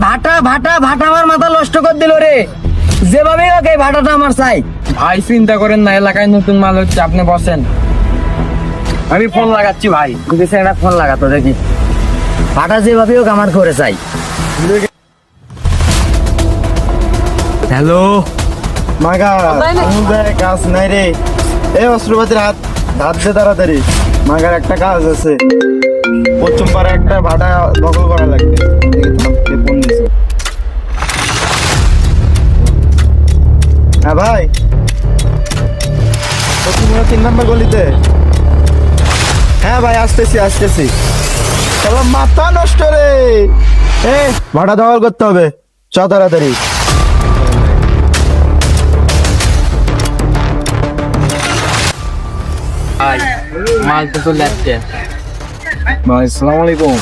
ভাটা ভাটা ভাটা আমার মাথা নষ্ট করে দিল রে। যেভাবে হোক এই ভাটাটা আমার চাই। ভাই চিন্তা করেন না, এলাকায় নতুন মাল হচ্ছে, আপনি বসেন। আমি ফোন লাগাচ্ছি ভাই। তুই একটা ফোন লাগাতো দেখি। ভাটা যেভাবে হোক আমার করে চাই। হ্যালো মাগা সমুদ্রে কাজ নাই রে। এই অস্ত্রপাতির হাত হাত দে তাড়াতাড়ি। মাগার একটা কাজ আছে, পশ্চিম পাড়ে একটা ভাটা দখল করা লাগবে। দেখি থাম, কে ফোন দিছে। হ্যাঁ ভাই, পশ্চিম 3 নম্বর গলিতে। হ্যাঁ ভাই, আসতেছি আসতেছি। চলো, মাথা নষ্ট রে। এ ভাটা দখল করতে হবে, চ তাড়াতাড়ি। ভাই মাল তো চলে আসছে। ভাই আসসালামু আলাইকুম।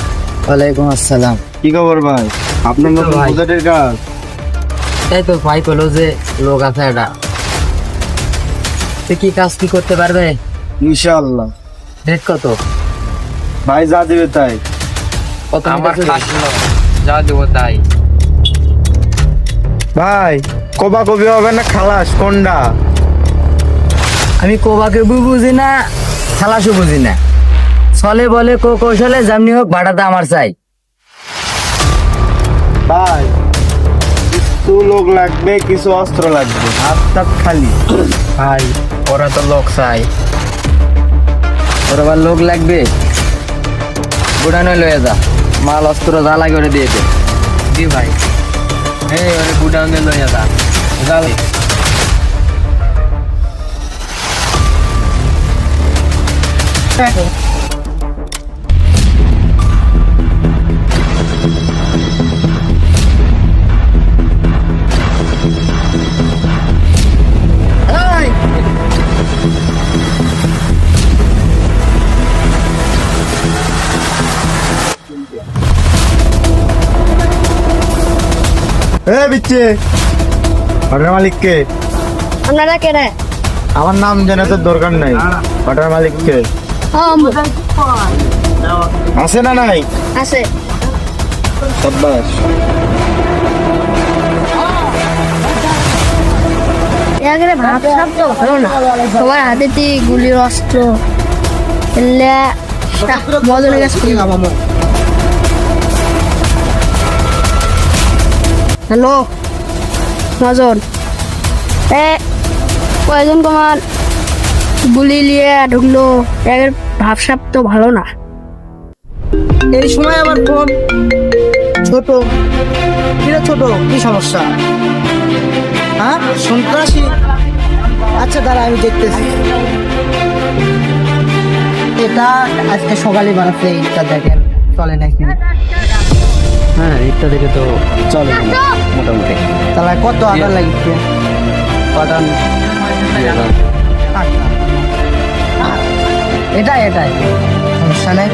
ওয়ালাইকুম আসসালাম। কি খবর ভাই? আপনার নতুন ভাই। প্রজেক্টের কাজ? এই তো ভাই বলো যে লোক আছে এটা, তুই কি কাজ কি করতে পারবে? ইনশাআল্লাহ। রেট কত? ভাই যা দিবে তাই। কত আমার মিটার খাস চুরি? যা দেবো তাই। ভাই কবা কবি হবে না, খালাস কোনটা? আমি কোবাকে বুঝি না, খালাসও বুঝি না। চলে বলে কৌশলে যেমনি হোক ভাড়াটা আমার চাই। ভাই কিছু লোক লাগবে, কিছু অস্ত্র লাগবে, হাত টাত খালি। ভাই ওরা তো লোক চাই, ওর আবার লোক লাগবে। গুডানো লয়ে যা, মাল অস্ত্র যা লাগে ওরে দিয়ে দে। জি ভাই, এই ওরে গুডাউনে লইয়া যা। যাও। এ বিচ্ছে, ভাটার মালিক কে? আপনারা কেনে? আমার নাম জানা তো দরকার নাই। ভাটার মালিক কে? আছে না নাই? আছে। সাব্বাস। এখানে ভাত সাপ তো ভালো না, সবার হাতেতে গুলির অস্ত্র এলে মজা লেগে গেছে। হ্যালো মজন, কয়জন তোমার গুলি নিয়ে ঢুকলো? এর ভাবসাপ তো ভালো না। এই সময় আমার ফোন ছোট, কিরে ছোট, কি সমস্যা? হ্যাঁ সন্ত্রাসী? আচ্ছা দাঁড়া আমি দেখতেছি। এটা আজকে সকালে বানাচ্ছে, ইটটা দেখেন চলে নাকি? হ্যাঁ ইটটা দেখে তো চলে মোটামুটি। তাহলে কত আদার লাগছে? পাঠান এটাই সমস্যা নেই।